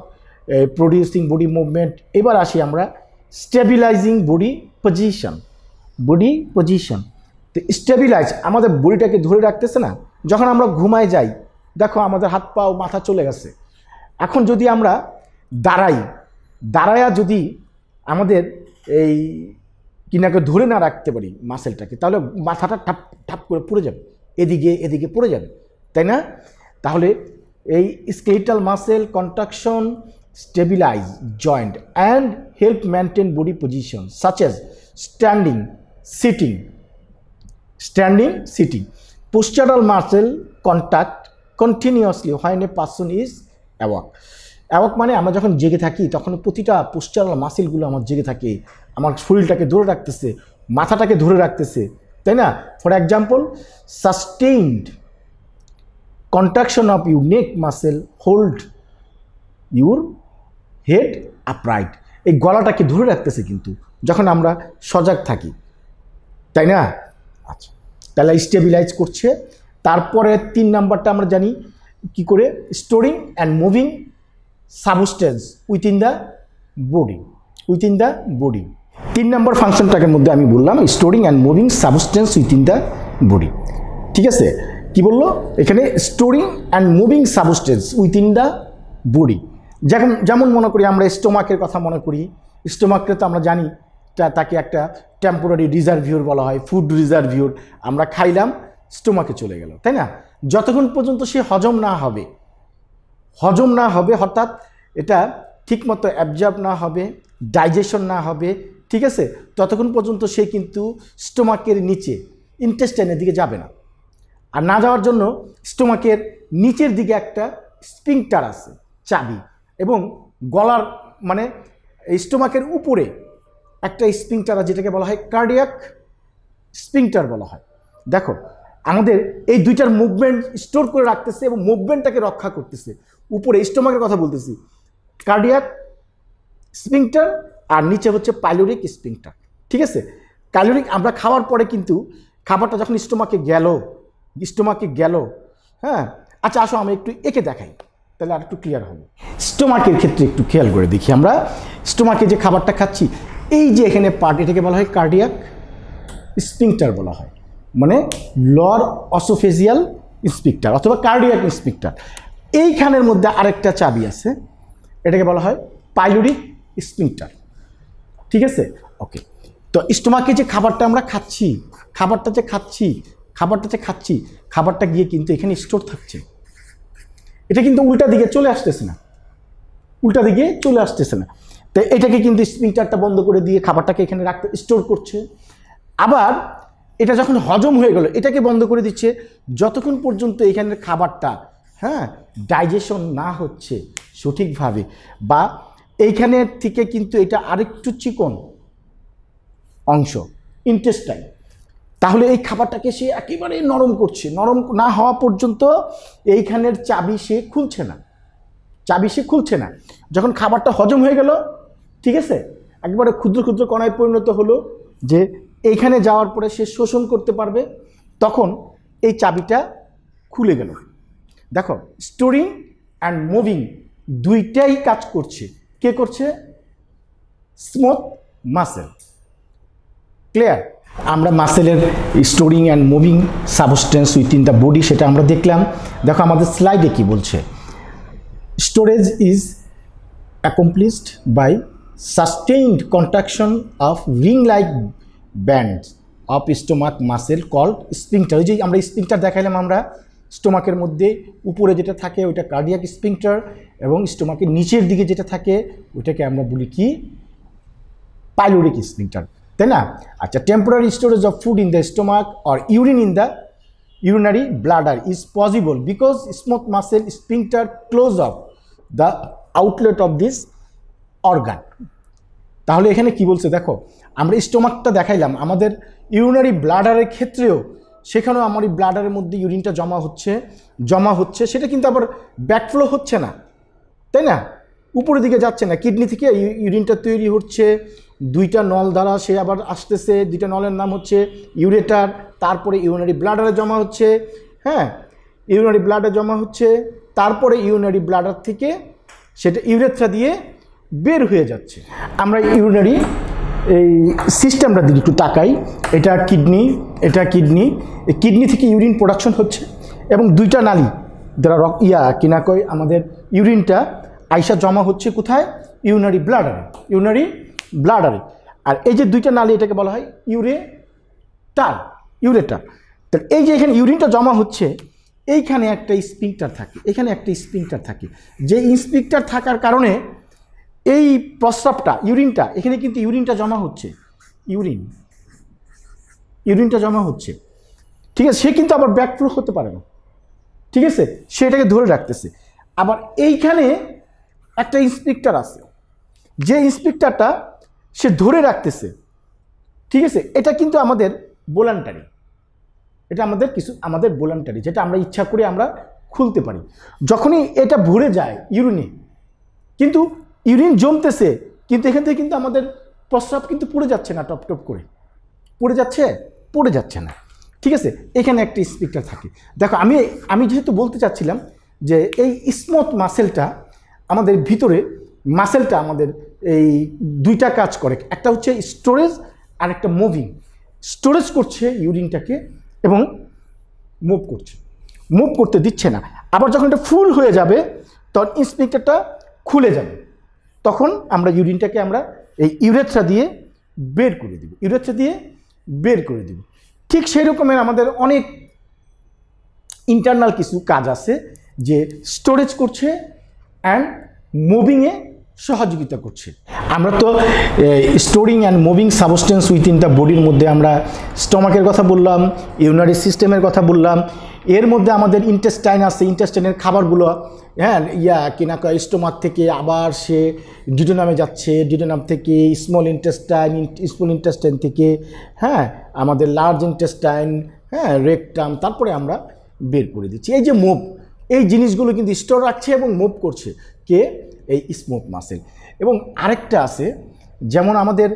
প্রডিউসিং বডি মুভমেন্ট। এবার আসি আমরা stabilising body position. Body position, তো স্টেবিলাইজ আমাদের বডিটাকে ধরে রাখতেছে না। যখন আমরা ঘুমায় যাই, দেখো আমাদের হাত পা ও মাথা চলে গেছে। এখন যদি আমরা দাঁড়ায়া যদি আমাদের এই কিনাকে ধরে না রাখতে পারি মাসেলটাকে, তাহলে মাথাটা ঠাপ ঠাপ করে পড়ে যাবে, এদিকে পড়ে যাবে, তাই না? তাহলে এই skeletal muscle contraction stabilise joint and help maintain body position such as standing, sitting. Postural muscle contact continuously when a person is awake. Awake মানে আমরা যখন জেগে থাকি তখন প্রতিটা পোস্টারাল মাসেলগুলো আমার জেগে থাকে, আমার শরীরটাকে ধরে রাখতেছে, মাথাটাকে ধরে রাখতেছে, তাই না? For example, sustained contraction of your neck muscle hold your head upright. এই গলাটাকে ধরে রাখতেছে কিন্তু যখন আমরা সজাগ থাকি, তাই না? আচ্ছা, তাহলে স্টেবিলাইজ করছে। তারপরে 3 নাম্বারটা আমরা জানি কি করে, storing and moving substance within the body. 3 নম্বর ফাংশনটাকে মধ্যে আমি বললাম storing and moving substance within the body. ঠিক আছে, কি বললো এখানে? Storing and moving substance within the body. যেমন মনে করি আমরা স্টোমাকের কথা মনে করি, স্টোমাককে তো আমরা জানি তাকে একটা টেম্পোরারি রিজার্ভিওর বলা হয়, ফুড রিজার্ভিওর। আমরা খাইলাম, স্টোমাকে চলে গেল, তাই না? যতক্ষণ পর্যন্ত সে হজম না হবে অর্থাৎ এটা ঠিকমতো অ্যাবজর্ব না হবে, ডাইজেশন না হবে, ঠিক আছে, ততক্ষণ পর্যন্ত সে কিন্তু স্টোমাকের নিচে ইন্টেস্টাইনের দিকে যাবে না। আর না যাওয়ার জন্য স্টোমাকের নিচের দিকে একটা স্পিংটার আছে, চাবি, এবং গলার মানে স্টোমাকের উপরে একটা স্পিংটার আছে যেটাকে বলা হয় কার্ডিয়াক স্পিংটার বলা হয়। দেখো আমাদের এই দুইটার মুভমেন্ট স্টোর করে রাখতেছে এবং মুভমেন্টটাকে রক্ষা করতেছে। উপরে স্টোমাকের কথা বলতেছি, কার্ডিয়াক স্পিংটার, আর নিচে হচ্ছে পাইলোরিক স্পিংটার। ঠিক আছে, ক্যালোরিক আমরা খাওয়ার পরে কিন্তু খাবারটা যখন স্টোমাকে গেল, হ্যাঁ। আচ্ছা আসো আমি একটু এঁকে দেখাই, তাহলে আর একটু ক্লিয়ার হবে। স্টোমাকের ক্ষেত্রে একটু খেয়াল করে দেখি আমরা। স্টোমাকে যে খাবারটা খাচ্ছি, এই যে এখানে পার্ট, এটাকে বলা হয় কার্ডিয়াক স্পিংটার বলা হয়, মানে লর অসোফেজিয়াল স্পিংটার অথবা কার্ডিয়াক স্পিংটার। এইখানের মধ্যে আরেকটা চাবি আছে, এটাকে বলা হয় পাইলোরিক স্পিংটার। ঠিক আছে, ওকে। তো স্টোমাকে যে খাবারটা আমরা খাচ্ছি, খাবারটা গিয়ে কিন্তু এখানে স্টোর থাকছে। এটা কিন্তু উল্টা দিকে চলে আসতেছে না, তো এটাকে কিন্তু স্পিংটারটা বন্ধ করে দিয়ে খাবারটাকে এখানে রাখতে স্টোর করছে। আবার এটা যখন হজম হয়ে গেল, এটাকে বন্ধ করে দিচ্ছে যতক্ষণ পর্যন্ত এখানের খাবারটা ডাইজেশন না হচ্ছে সঠিকভাবে, বা এইখানের থেকে কিন্তু এটা আরেকটু চিকন অংশ ইন্টেস্টাইন, তাহলে এই খাবারটাকে সে একেবারে নরম করছে। নরম না হওয়া পর্যন্ত এইখানের চাবি সে খুলছে না। যখন খাবারটা হজম হয়ে গেল, ঠিক আছে, একবারে ক্ষুদ্র ক্ষুদ্র কণায় পরিণত হলো, যে এইখানে যাওয়ার পরে সে শোষণ করতে পারবে, তখন এই চাবিটা খুলে গেল। দেখো, স্টোরিং অ্যান্ড মুভিং দুইটাই কাজ করছে। কে করছে? Smooth muscle. ক্লিয়ার? আমরা মাসেলের storing and moving substance within the body সেটা আমরা দেখলাম। দেখো আমাদের স্লাইডে কি বলছে, storage is accomplished by sustained contraction of ring like bands of stomach muscle called sphincter. ওই যে আমরা স্পিংটার দেখাইলাম, আমরা স্টোমাকের মধ্যে উপরে যেটা থাকে ওইটা কার্ডিয়াক স্পিংটার, এবং স্টোমাকের নিচের দিকে যেটা থাকে ওইটাকে আমরা বলি কি? পাইলোরিক স্পিংটার, তাই না? আচ্ছা, temporary storage of food in the stomach or urine in the urinary bladder is possible because smooth muscle sphincter close up the outlet of this organ. তাহলে এখানে কি বলছে দেখো, আমরা স্টোমাকটা দেখাইলাম, আমাদের ইউরিনারি ব্লাডারের ক্ষেত্রেও সেখানেও আমার এই ব্লাডারের মধ্যে ইউরিনটা জমা হচ্ছে, সেটা কিন্তু আবার ব্যাকফ্লো হচ্ছে না, তাই না? উপরের দিকে যাচ্ছে না, কিডনি থেকে ইউরিনটা তৈরি হচ্ছে দুইটা নল দ্বারা, সে আবার আসতেছে, দুইটা নলের নাম হচ্ছে ইউরেটার, তারপরে ইউরিনারি ব্লাডারে জমা হচ্ছে, হ্যাঁ ইউরিনারি ব্লাডারে জমা হচ্ছে, তারপরে ইউরিনারি ব্লাডার থেকে সেটা ইউরেথ্রা দিয়ে বের হয়ে যাচ্ছে। আমরা ইউরিনারি এই সিস্টেমটা দিকে একটু তাকাই, এটা কিডনি, এটা কিডনি, এই কিডনি থেকে ইউরিন প্রোডাকশন হচ্ছে এবং দুইটা নালী দ্বারা কিনা কয় আমাদের ইউরিনটা আইসা জমা হচ্ছে কোথায়, ইউরিনারি ব্লাডারে, ইউরিনারি ব্লাডারে। আর এই যে দুইটা নালী এটাকে বলা হয় ইউরেটার, ইউরেটার। তাহলে এই যে এখানে ইউরিনটা জমা হচ্ছে, এইখানে একটা স্পিংটার থাকে, এখানে একটা স্পিংটার থাকে, যে স্পিংটার থাকার কারণে এই প্রস্রাবটা ইউরিনটা এখানে কিন্তু ইউরিনটা জমা হচ্ছে, ইউরিনটা জমা হচ্ছে, ঠিক আছে। সে কিন্তু আবার ব্যাকপ্রুফ হতে পারে না, ঠিক আছে, সে এটাকে ধরে রাখতেছে। আবার এইখানে একটা ইন্সপেক্টর আছে, যে ইন্সপেক্টরটা সে ধরে রাখতেছে, ঠিক আছে। এটা কিন্তু আমাদের ভলান্টারি, এটা আমাদের ভলান্টারি, যেটা আমরা ইচ্ছা করে আমরা খুলতে পারি। যখনই এটা ভরে যায় ইউরিনে, কিন্তু ইউরিন জমতেছে, কিন্তু এখান থেকে কিন্তু আমাদের প্রস্রাব কিন্তু পড়ে যাচ্ছে না, টপ টপ করে পড়ে যাচ্ছে না, ঠিক আছে। এখানে একটা স্পিকার থাকে। দেখো আমি যেহেতু বলতে চাচ্ছিলাম যে এই স্মুথ মাসেলটা আমাদের ভিতরে, মাসেলটা আমাদের এই দুইটা কাজ করে, একটা হচ্ছে স্টোরেজ আর একটা মুভিং। স্টোরেজ করছে ইউরিনটাকে এবং মুভ করতে দিচ্ছে না। আবার যখন এটা ফুল হয়ে যাবে তখন স্পিকারটা খুলে যাবে, তখন আমরা ইউরিনটাকে আমরা এই ইউরেথ্রা দিয়ে বের করে দিব, ঠিক সেই রকমের আমাদের অনেক ইন্টারনাল কিছু কাজ আছে যে স্টোরেজ করছে অ্যান্ড মুভিংয়ে সহযোগিতা করছে। আমরা তো storing and moving substance within the বডির মধ্যে আমরা স্টমাকের কথা বললাম, ইউরিনারি সিস্টেমের কথা বললাম, এর মধ্যে আমাদের ইন্টেস্টাইন আছে, ইন্টেস্টাইনের খাবারগুলো, হ্যাঁ কিনা কয় স্টোমাক থেকে আবার সে ডিউডেনামে যাচ্ছে, ডিউডেনাম থেকে স্মল ইন্টেস্টাইন থেকে হ্যাঁ আমাদের লার্জ ইন্টেস্টাইন, হ্যাঁ রেকটাম, তারপরে আমরা বের করে দিচ্ছি। এই যে মুভ, এই জিনিসগুলো কিন্তু স্টোর রাখছে এবং মুভ করছে কে, এই স্মুথ মাসেল। এবং আরেকটা আছে, যেমন আমাদের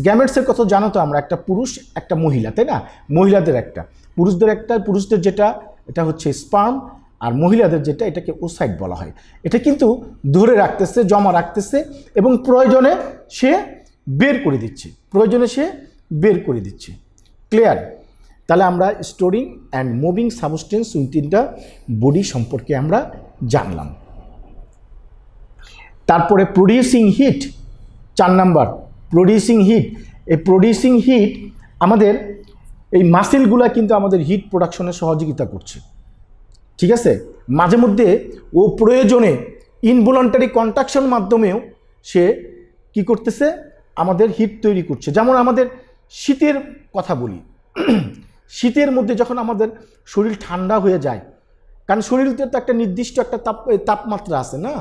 গ্যামেটসের কথা জানো তো, আমরা একটা পুরুষ একটা মহিলা, তাই না, মহিলাদের একটা, পুরুষদের যেটা এটা হচ্ছে স্পার্ম, আর মহিলাদের যেটা এটাকে ওসাইট বলা হয়। এটা কিন্তু ধরে রাখতেছে, জমা রাখতেছে এবং প্রয়োজনে সে বের করে দিচ্ছে, ক্লিয়ার। তাহলে আমরা storing and moving substance within the body সম্পর্কে আমরা জানলাম। তারপরে producing heat, 4 number producing heat. এই প্রডিউসিং হিট আমাদের এই মাসেলগুলা কিন্তু আমাদের হিট প্রোডাকশনে সহযোগিতা করছে, ঠিক আছে। মাঝে মধ্যে ও প্রয়োজনে ইনভলান্টারি কন্ট্রাকশন মাধ্যমেও সে কি করতেছে, আমাদের হিট তৈরি করছে। যেমন আমাদের শীতের কথা বলি, শীতের মধ্যে যখন আমাদের শরীর ঠান্ডা হয়ে যায়, কারণ শরীরতে তো একটা নির্দিষ্ট একটা তাপমাত্রা আছে না,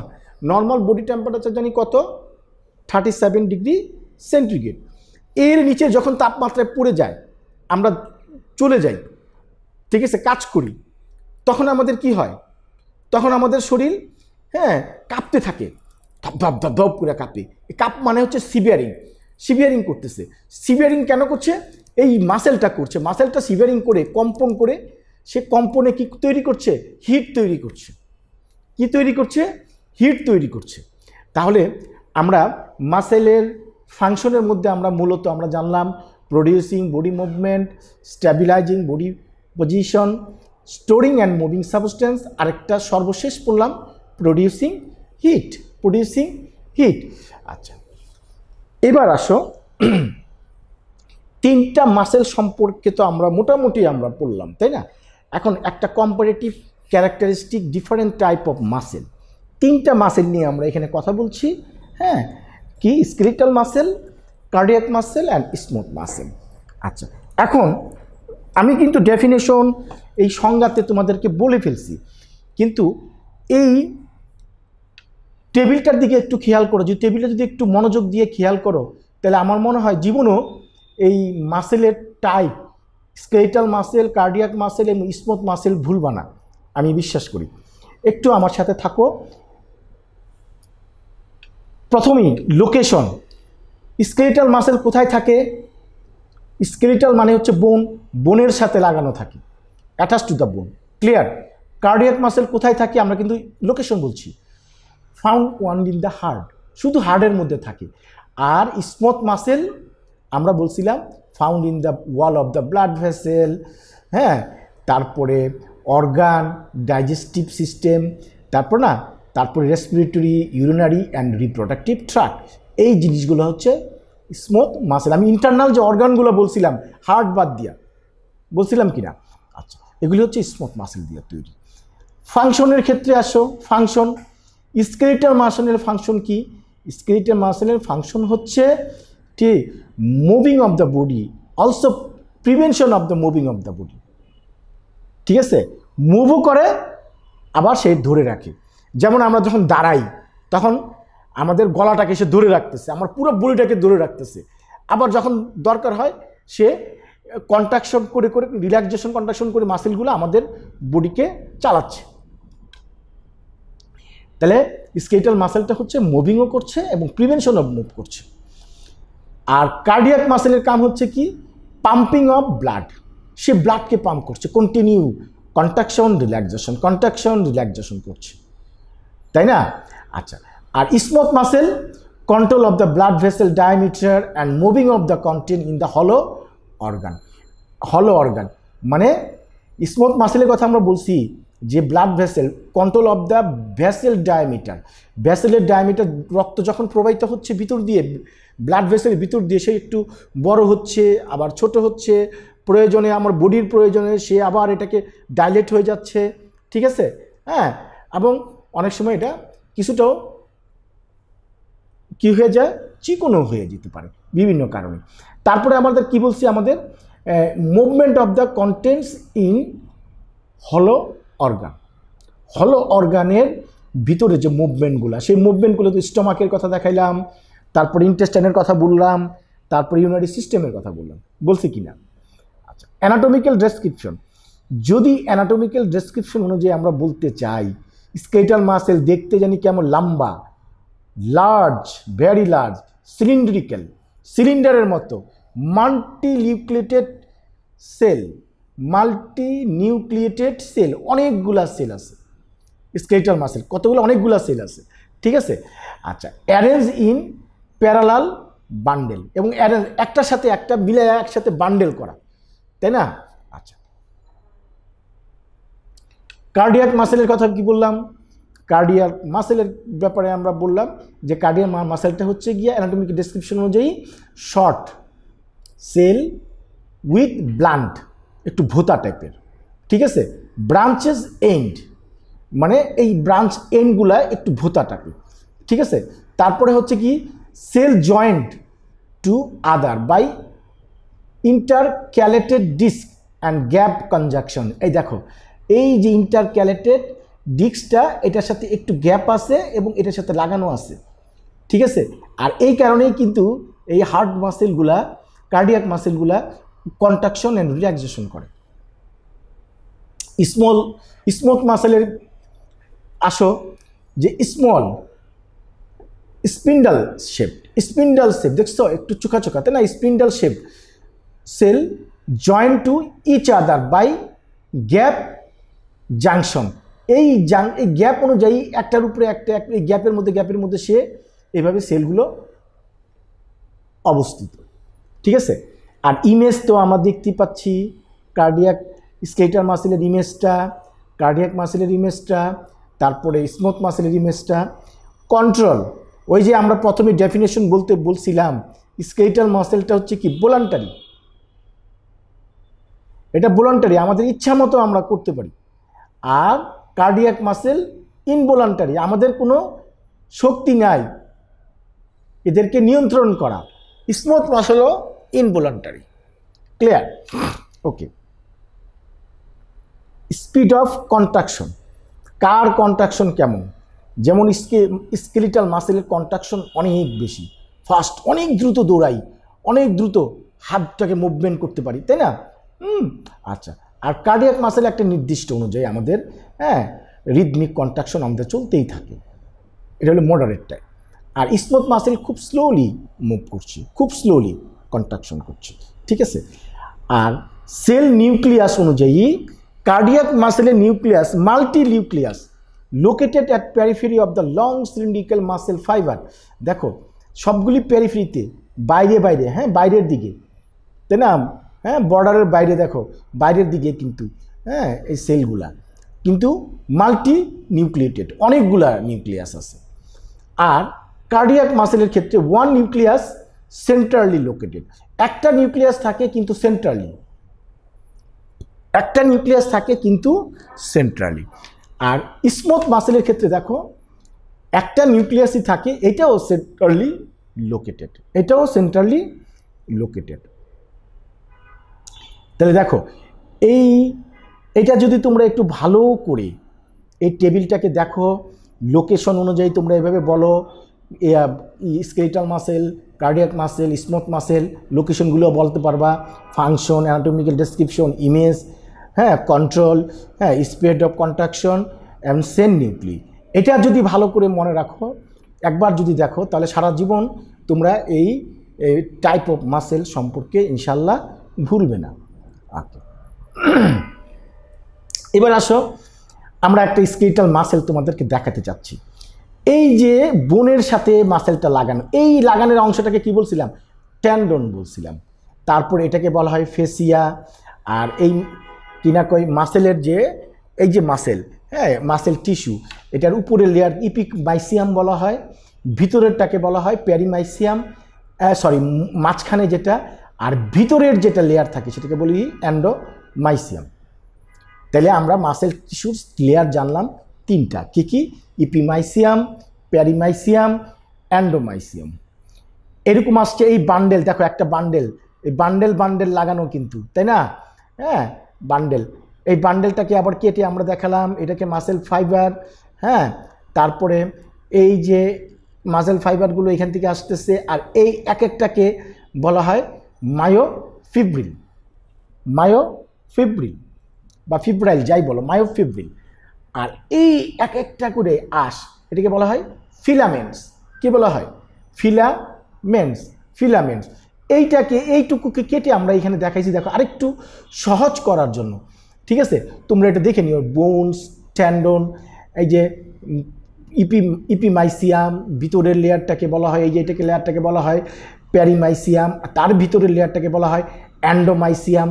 নর্মাল বডি টেম্পারেচার জানি কত, 37 ডিগ্রি সেন্টিগ্রেড। এর নিচে যখন তাপমাত্রায় পড়ে যায়, আমরা চলে যাই, ঠিক আছে, কাজ করি, তখন আমাদের কি হয়, তখন আমাদের শরীর হ্যাঁ কাঁপতে থাকে, ধপ ধপ ধপ করে কাঁপে। কাঁপ মানে হচ্ছে সিভিয়ারিং করতেছে। সিভিয়ারিং কেন করছে, এই মাসেলটা করছে, মাসেলটা সিভিয়ারিং করে কম্পন করে, সে কম্পনে কি তৈরি করছে, হিট তৈরি করছে। তাহলে আমরা মাসেলের ফাংশনের মধ্যে আমরা মূলত আমরা জানলাম producing body movement, stabilising body position, storing and moving substance, আরেকটা সর্বশেষ পড়লাম প্রডিউসিং হিট। আচ্ছা, এবার আসো 3টা মাসেল সম্পর্কে তো আমরা মোটামুটি আমরা পড়লাম, তাই না। এখন একটা comparative characteristic different type of muscle, 3টা মাসেল নিয়ে আমরা এখানে কথা বলছি, হ্যাঁ কি, skeletal muscle, cardiac muscle and smooth muscle. আচ্ছা, এখন আমি কিন্তু ডেফিনেশন এই সংজ্ঞাতে তোমাদেরকে বলে ফেলছি, কিন্তু এই টেবিলটার দিকে একটু খেয়াল করো, যদি টেবিলটা যদি একটু মনোযোগ দিয়ে খেয়াল করো, তাহলে আমার মনে হয় জীবনও এই মাসেলের type, skeletal muscle, cardiac muscle এবং স্মুথ মাসেল ভুলবা না, আমি বিশ্বাস করি। একটু আমার সাথে থাকো। প্রথমেই লোকেশন, স্কেলিটাল মাসেল কোথায় থাকে? স্কেলিটাল মানে হচ্ছে বোন, বোনের সাথে লাগানো থাকে, attach to the bone, clear. Cardiac muscle কোথায় থাকে? আমরা কিন্তু লোকেশন বলছি, found one in the heart, শুধু হার্টের মধ্যে থাকে। আর স্মুথ মাসেল আমরা বলছিলাম found in the wall of the blood vessel, হ্যাঁ, তারপরে অর্গান, ডাইজেস্টিভ সিস্টেম, তারপরে respiratory, urinary and reproductive tract, এই জিনিসগুলো হচ্ছে স্মুথ মাসেল। আমি ইন্টারনাল যে অর্গানগুলো বলছিলাম হার্ট বাদ দিয়া, বলছিলাম কিনা? আচ্ছা, এগুলি হচ্ছে স্মুথ মাসেল দিয়ে তৈরি। ফাংশনের ক্ষেত্রে আসো, ফাংশন, স্কেলিটাল মাসেলের ফাংশন কি? স্কেলিটাল মাসেলের ফাংশন হচ্ছে ঠিক moving of the body, also prevention of the moving of the body, ঠিক আছে? মুভও করে আবার সে ধরে রাখে। যেমন আমরা যখন দাঁড়াই তখন আমাদের গলাটাকে সে ধরে রাখতেছে, আমার পুরো বডিটাকে ধরে রাখতেছে। আবার যখন দরকার হয় সে কন্ট্রাকশন করে করে, রিল্যাক্সেশন কন্ট্রাকশন করে মাসেলগুলো আমাদের বডিকে চালাচ্ছে। তাহলে স্কেলিটাল মাসেলটা হচ্ছে মুভিংও করছে এবং প্রিভেনশন অফ মুভ করছে। আর কার্ডিয়াক মাসেলের কাম হচ্ছে কি? পাম্পিং অফ ব্লাড, সে ব্লাডকে পাম্প করছে, কন্টিনিউ কন্ট্রাকশন রিল্যাক্সেশন করছে, তাই না? আচ্ছা, আর smooth muscle control of the blood vessel diameter and moving of the content in the hollow organ. মানে স্মুথ মাসেলের কথা আমরা বলছি যে blood vessel, control of the vessel diameter, ভেসেলের ডায়ামিটার, রক্ত যখন প্রবাহিত হচ্ছে ভিতর দিয়ে, ব্লাড ভেসেলের ভিতর দিয়ে সে একটু বড় হচ্ছে আবার ছোট হচ্ছে, প্রয়োজনে আমার বডির প্রয়োজনে সে আবার এটাকে ডাইলেট হয়ে যাচ্ছে, ঠিক আছে? হ্যাঁ, এবং অনেক সময় এটা কিছুটাও কি হয়ে যায়, চিকনও হয়ে যেতে পারে বিভিন্ন কারণে। তারপরে আমাদের কি বলছি, আমাদের movement of the contents in হলো অর্গানের ভিতরে যে মুভমেন্টগুলো, সেই মুভমেন্টগুলো তো স্টমাকের কথা দেখাইলাম, তারপরে ইন্টেস্টাইনের কথা বললাম, তারপরে ইউরিনারি সিস্টেমের কথা বললাম, বলছি কিনা? আচ্ছা, অ্যানাটমিক্যাল ডেসক্রিপশন, যদি অ্যানাটমিক্যাল ডেসক্রিপশন অনুযায়ী আমরা বলতে চাই, স্কেলিটাল মাসেল দেখতে জানি কেমন, লম্বা, লার্জ, ভেরি লার্জ, সিলিন্ড্রিক্যাল, সিলিন্ডারের মতো, মাল্টিনিউক্লিয়েটেড সেল, অনেকগুলা সেল আছে স্কেলিটাল মাসেল, কতগুলো, অনেকগুলা সেল আছে, ঠিক আছে? আচ্ছা, অ্যারেঞ্জ ইন প্যারালাল বান্ডেল, এবং অ্যারেঞ্জ একটার সাথে একটা মিলে একসাথে বান্ডেল করা, তাই না? আচ্ছা, কার্ডিয়াক মাসেলের কথা কি বললাম? কার্ডিয়াক মাসেলের ব্যাপারে আমরা বললাম যে কার্ডিয়াক মাসেলটা হচ্ছে গিয়ে অ্যানাটমিক ডেসক্রিপশন অনুযায়ী শর্ট সেল উইথ ব্লান্ট, একটু ভোতা টাইপের, ঠিক আছে? ব্রাঞ্চেস এন্ড, মানে এই ব্রাঞ্চ এন্ডগুলা একটু ভোতা টাইপের, ঠিক আছে? তারপরে হচ্ছে কি cell joint to other by intercalated disc and gap conjunction. এই দেখো, এই যে ইন্টারক্যালেটেড ডিস্কটা, এটার সাথে একটু গ্যাপ আছে এবং এটার সাথে লাগানো আছে, ঠিক আছে? আর এই কারণেই কিন্তু এই হার্ট মাসেলগুলা, কার্ডিয়াক মাসেলগুলা কন্ট্রাকশন অ্যান্ড রিল্যাক্সেশন করে। স্মুথ মাসেলের আসো, যে স্মল স্পিন্ডাল শেপ, দেখছো একটু চোখা তাই না? Spindle shape cell join to each other by gap junction, এই গ্যাপ অনুযায়ী একটার উপরে একটা, এই গ্যাপের মধ্যে সে এইভাবে সেলগুলো অবস্থিত, ঠিক আছে? আর ইমেজ তো আমরা দেখতে পাচ্ছি, কার্ডিয়াক স্কেলিটাল মাসেলের ইমেজটা, কার্ডিয়াক মাসেলের ইমেজটা, তারপরে স্মুথ মাসেলের ইমেজটা। কন্ট্রোল, ওই যে আমরা প্রথমে ডেফিনেশন বলছিলাম স্কেলিটাল মাসেলটা হচ্ছে কি ভলান্টারি, এটা ভলান্টারি, আমাদের ইচ্ছা মতো আমরা করতে পারি। আর কার্ডিয়াক মাসেল ইনভলান্টারি, আমাদের কোনো শক্তি নাই এদেরকে নিয়ন্ত্রণ করা। স্মুথ মাসেলও involuntary, clear? Okay. Speed of contraction, কার কন্ট্রাকশন কেমন? যেমন স্কেলিটাল মাসেলের কন্ট্রাকশন অনেক বেশি, ফাস্ট, অনেক দ্রুত দৌড়াই, অনেক দ্রুত হাতটাকে মুভমেন্ট করতে পারি, তাই না? আচ্ছা, আর কার্ডিয়াক মাসেল একটা নির্দিষ্ট অনুযায়ী আমাদের রিদমিক কন্ট্রাকশন আমাদের চলতেই থাকে, এটা হলো মডারেট টাইপ। আর স্মুথ মাসেল খুব স্লোলি মুভ করছে, খুব স্লোলি কন্ট্রাকশন করছে, ঠিক আছে। আর সেল নিউক্লিয়াস অনুযায়ী কার্ডিয়াক মাসেলের nucleus multi nucleus located at periphery of the long cylindrical muscle fibre. দেখো সবগুলি পেরিফেরিতে, বাইরে বাইরে, হ্যাঁ বাইরের দিকে, তাই না, হ্যাঁ বর্ডারের বাইরে, দেখো বাইরের দিকে কিন্তু, হ্যাঁ এই সেলগুলা কিন্তু মাল্টি নিউক্লিয়েটেড, অনেকগুলা নিউক্লিয়াস আছে। আর কার্ডিয়াক মাসেলের ক্ষেত্রে ওয়ান নিউক্লিয়াস সেন্ট্রালি লোকেটেড, একটা নিউক্লিয়াস থাকে কিন্তু সেন্ট্রালি, একটা নিউক্লিয়াস থাকে কিন্তু সেন্ট্রালি। আর স্মুথ মাসেলের ক্ষেত্রে দেখো একটা নিউক্লিয়াসই থাকে, এটাও সেন্ট্রালি লোকেটেড, এটাও সেন্ট্রালি লোকেটেড। তাহলে দেখো এইটা যদি তোমরা একটু ভালো করে এই টেবিলটাকে দেখো, লোকেশন অনুযায়ী তোমরা এভাবে বলো, skeletal muscle, cardiac muscle, smooth muscle, লোকেশনগুলো বলতে পারবা, ফাংশন, অ্যানাটমিক্যাল ডেসক্রিপশন, ইমেজ, হ্যাঁ কন্ট্রোল, হ্যাঁ speed of contraction and cell nuclei. এটা যদি ভালো করে মনে রাখো, একবার যদি দেখো, তাহলে সারা জীবন তোমরা এই টাইপ অফ মাসেল সম্পর্কে ইনশাল্লাহ ভুলবে না। এবার আসো, আমরা একটা স্কেলেটাল মাসেল তোমাদেরকে দেখাতে চাচ্ছি। এই যে বোনের সাথে মাসেলটা লাগানো, এই লাগানোর অংশটাকে কি বলছিলাম, টেন্ডন বলছিলাম। তারপর এটাকে বলা হয় ফেসিয়া। আর এই কিনা কই মাসেলের যে এই যে মাসেল, হ্যাঁ মাসেল টিস্যু, এটার উপরের লেয়ার ইপিমাইসিয়াম বলা হয়, ভিতরেরটাকে বলা হয় প্যারিমাইসিয়াম, সরি মাঝখানে যেটা, আর ভিতরের যেটা লেয়ার থাকে সেটাকে বলি এন্ডোমাইসিয়াম। তাহলে আমরা মাসেল টিস্যুর লেয়ার জানলাম তিনটা, কি কি, ইপিমাইসিয়াম, প্যারিমাইসিয়াম, এন্ডোমাইসিয়াম। এরকম আসছে এই বান্ডেল, দেখো একটা বান্ডেল, এই বান্ডেল লাগানো কিন্তু, তাই না, হ্যাঁ বান্ডেল। এই বান্ডেলটাকে আবার কেটে আমরা দেখালাম, এটাকে মাসেল ফাইবার, হ্যাঁ। তারপরে এই যে মাসেল ফাইবারগুলো এখান থেকে আসতেছে, আর এই এক একটাকে বলা হয় মায়োফিব্রিল, মায়োফিব্রিল বা ফিব্রাইল যাই বলো, মায়োফিব্রিল। আর এই এক একটা করে আঁশ, এটাকে বলা হয় ফিলামেন্টস। কি বলা হয়, ফিলামেন্টস, ফিলামেন্টস। এইটাকে এইটুকুকে কেটে আমরা এখানে দেখাইছি, দেখো আরেকটু সহজ করার জন্য, ঠিক আছে। তোমরা এটা দেখে নিও, বোনস, টেন্ডন, এই যে ইপিমাইসিয়াম, ভিতরের লেয়ারটাকে বলা হয়, এই যে এটাকে লেয়ারটাকে বলা হয় প্যারিমাইসিয়াম, তার ভিতরের লেয়ারটাকে বলা হয় অ্যান্ডোমাইসিয়াম,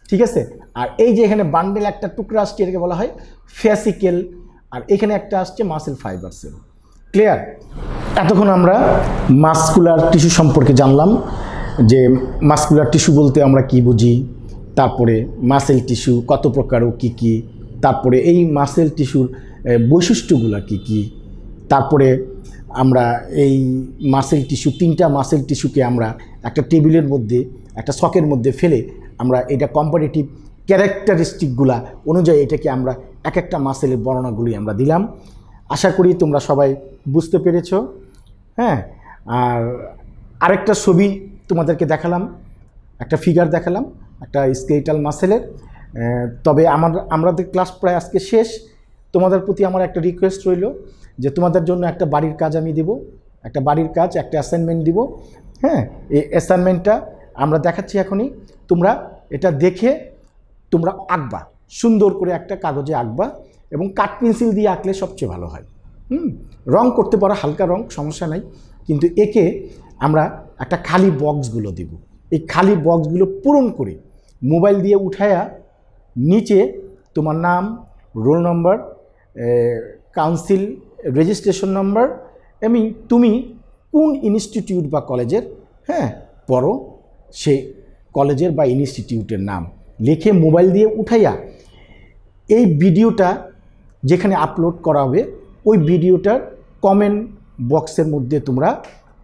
ঠিক আছে। আর এই যে এখানে বান্ডেল একটা টুকরা আসছে, এটাকে বলা হয় ফ্যাসিকেল, আর এখানে একটা আসছে মাসেল ফাইবার সেল। ক্লিয়ার? এতক্ষণ আমরা মাসকুলার টিস্যু সম্পর্কে জানলাম, যে মাসকুলার টিস্যু বলতে আমরা কি বুঝি, তারপরে মাসেল টিস্যু কত প্রকার ও কী কী, তারপরে এই মাসেল টিস্যুর বৈশিষ্ট্যগুলো কী কী, তারপরে আমরা এই মাসেল টিস্যু, তিনটা মাসেল টিস্যুকে আমরা একটা টেবিলের মধ্যে, একটা শকের মধ্যে ফেলে আমরা এটা কম্পারেটিভ ক্যারেক্টারিস্টিকগুলা অনুযায়ী এটাকে আমরা এক একটা মাসেলের বর্ণনাগুলি আমরা দিলাম। আশা করি তোমরা সবাই বুঝতে পেরেছ, হ্যাঁ। আর আরেকটা ছবি তোমাদেরকে দেখালাম, একটা ফিগার দেখালাম একটা স্কেলেটাল মাসেলের। তবে আমাদের ক্লাস প্রায় আজকে শেষ। তোমাদের প্রতি আমার একটা রিকোয়েস্ট রইল, যে তোমাদের জন্য একটা বাড়ির কাজ আমি দেব, একটা বাড়ির কাজ, একটা অ্যাসাইনমেন্ট দিব, হ্যাঁ। এই অ্যাসাইনমেন্টটা আমরা দেখাচ্ছি এখনই, তোমরা এটা দেখে তোমরা আঁকবা, সুন্দর করে একটা কাগজে আঁকবা, এবং কাঠ পেন্সিল দিয়ে আঁকলে সবচেয়ে ভালো হয়। রং করতে পারো, হালকা রং, সমস্যা নাই, কিন্তু একে আমরা একটা খালি বক্সগুলো দেব। এই খালি বক্সগুলো পূরণ করে মোবাইল দিয়ে উঠায়া নিচে তোমার নাম, roll number, council registration number, তুমি কোন ইনস্টিটিউট বা কলেজের, হ্যাঁ পড়ো, সেই কলেজের বা ইনস্টিটিউটের নাম লিখে মোবাইল দিয়ে উঠাইয়া এই ভিডিওটা যেখানে আপলোড করা হবে, ওই ভিডিওটার কমেন্ট বক্সের মধ্যে তোমরা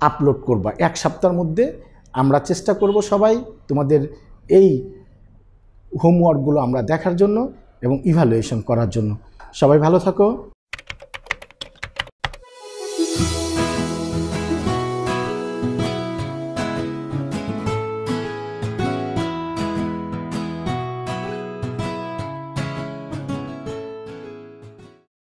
আপলোড করবা। এক সপ্তাহের মধ্যে আমরা চেষ্টা করব সবাই তোমাদের এই হোমওয়ার্কগুলো আমরা দেখার জন্য এবং ইভ্যালুয়েশন করার জন্য। সবাই ভালো থাকো।